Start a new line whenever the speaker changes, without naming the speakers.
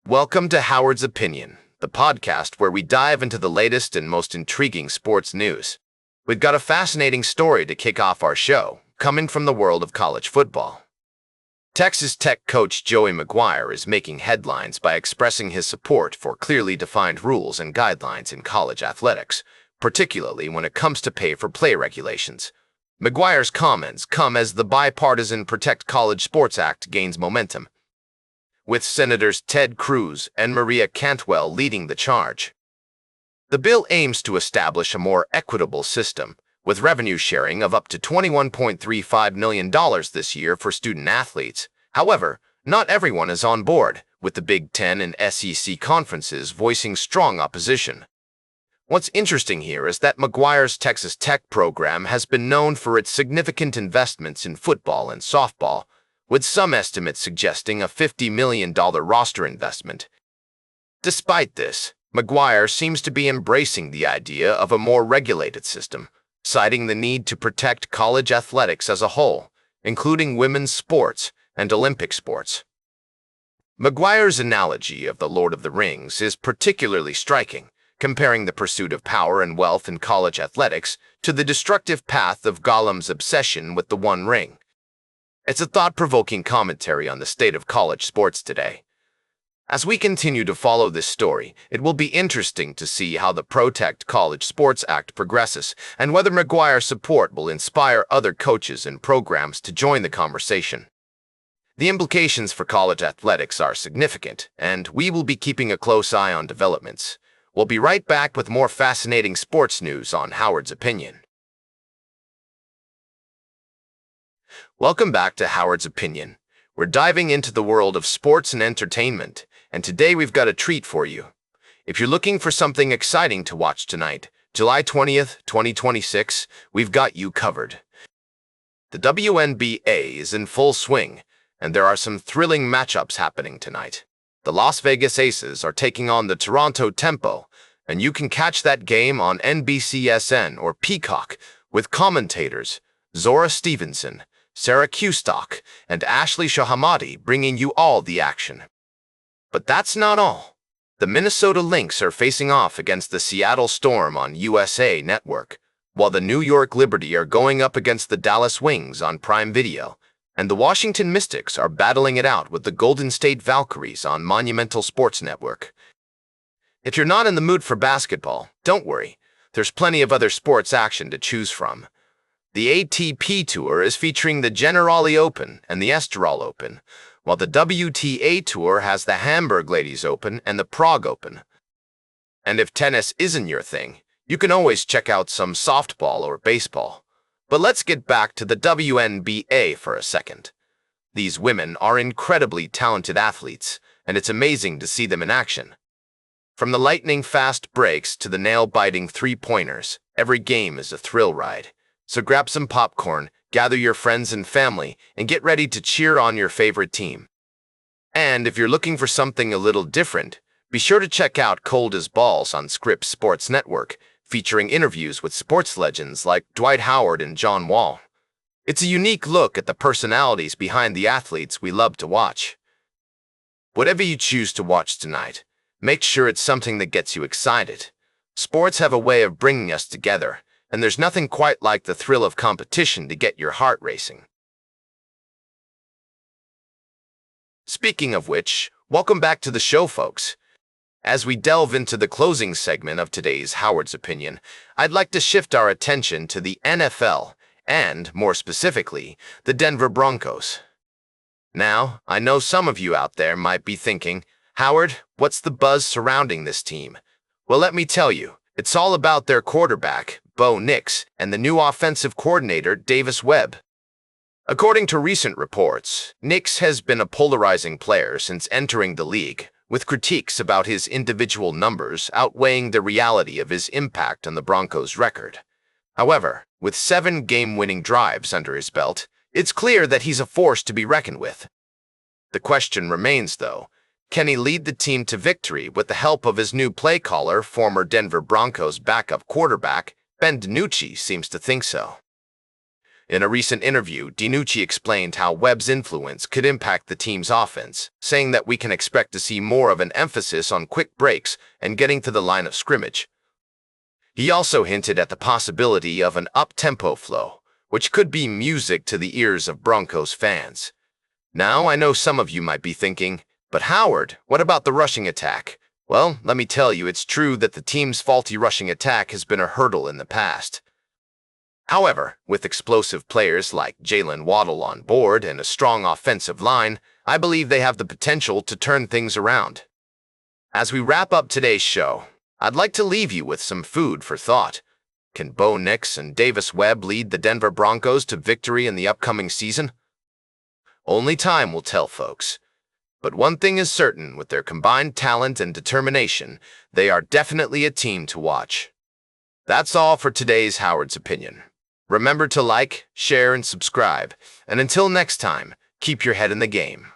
Welcome to Howard's Opinion, the podcast where we dive into the latest and most intriguing sports news. We've got a fascinating story to kick off our show, coming from the world of college football. Texas Tech coach Joey McGuire is making headlines by expressing his support for clearly defined rules and guidelines in college athletics, particularly when it comes to pay-for-play regulations. McGuire's comments come as the bipartisan Protect College Sports Act gains momentum, with Senators Ted Cruz and Maria Cantwell leading the charge. The bill aims to establish a more equitable system, with revenue sharing of up to $21.35 million this year for student athletes. However, not everyone is on board, with the Big Ten and SEC conferences voicing strong opposition. What's interesting here is that McGuire's Texas Tech program has been known for its significant investments in football and softball, with some estimates suggesting a $50 million roster investment. Despite this, McGuire seems to be embracing the idea of a more regulated system, citing the need to protect college athletics as a whole, including women's sports and Olympic sports. McGuire's analogy of the Lord of the Rings is particularly striking, comparing the pursuit of power and wealth in college athletics to the destructive path of Gollum's obsession with the One Ring. It's a thought-provoking commentary on the state of college sports today. As we continue to follow this story, it will be interesting to see how the Protect College Sports Act progresses and whether McGuire's support will inspire other coaches and programs to join the conversation. The implications for college athletics are significant, and we will be keeping a close eye on developments. We'll be right back with more fascinating sports news on Howard's Opinion. Welcome back to Howard's Opinion. We're diving into the world of sports and entertainment, and today we've got a treat for you. If you're looking for something exciting to watch tonight, July 20th, 2026, we've got you covered. The WNBA is in full swing, and there are some thrilling matchups happening tonight. The Las Vegas Aces are taking on the Toronto Tempo, and you can catch that game on NBCSN or Peacock with commentators Zora Stevenson, Sarah Kustok, and Ashley Shahamati bringing you all the action. But that's not all. The Minnesota Lynx are facing off against the Seattle Storm on USA Network, while the New York Liberty are going up against the Dallas Wings on Prime Video, and the Washington Mystics are battling it out with the Golden State Valkyries on Monumental Sports Network. If you're not in the mood for basketball, don't worry. There's plenty of other sports action to choose from. The ATP Tour is featuring the Generali Open and the Estoril Open, while the WTA Tour has the Hamburg Ladies Open and the Prague Open. And if tennis isn't your thing, you can always check out some softball or baseball. But let's get back to the WNBA for a second. These women are incredibly talented athletes, and it's amazing to see them in action. From the lightning-fast breaks to the nail-biting three-pointers, every game is a thrill ride. So grab some popcorn, gather your friends and family, and get ready to cheer on your favorite team. And if you're looking for something a little different, be sure to check out Cold as Balls on Scripps Sports Network, featuring interviews with sports legends like Dwight Howard and John Wall. It's a unique look at the personalities behind the athletes we love to watch. Whatever you choose to watch tonight, make sure it's something that gets you excited. Sports have a way of bringing us together, and there's nothing quite like the thrill of competition to get your heart racing. Speaking of which, welcome back to the show, folks. As we delve into the closing segment of today's Howard's Opinion, I'd like to shift our attention to the NFL, and, more specifically, the Denver Broncos. Now, I know some of you out there might be thinking, Howard, what's the buzz surrounding this team? Well, let me tell you, it's all about their quarterback, Bo Nix, and the new offensive coordinator, Davis Webb. According to recent reports, Nix has been a polarizing player since entering the league, with critiques about his individual numbers outweighing the reality of his impact on the Broncos' record. However, with 7 game-winning drives under his belt, it's clear that he's a force to be reckoned with. The question remains, though, can he lead the team to victory with the help of his new play caller, former Denver Broncos backup quarterback? Ben DiNucci seems to think so. In a recent interview, DiNucci explained how Webb's influence could impact the team's offense, saying that we can expect to see more of an emphasis on quick breaks and getting to the line of scrimmage. He also hinted at the possibility of an up-tempo flow, which could be music to the ears of Broncos fans. Now, I know some of you might be thinking, but Howard, what about the rushing attack? Well, let me tell you, it's true that the team's faulty rushing attack has been a hurdle in the past. However, with explosive players like Jalen Waddle on board and a strong offensive line, I believe they have the potential to turn things around. As we wrap up today's show, I'd like to leave you with some food for thought. Can Bo Nix and Davis Webb lead the Denver Broncos to victory in the upcoming season? Only time will tell, folks. But one thing is certain, with their combined talent and determination, they are definitely a team to watch. That's all for today's Howard's Opinion. Remember to like, share, and subscribe. And until next time, keep your head in the game.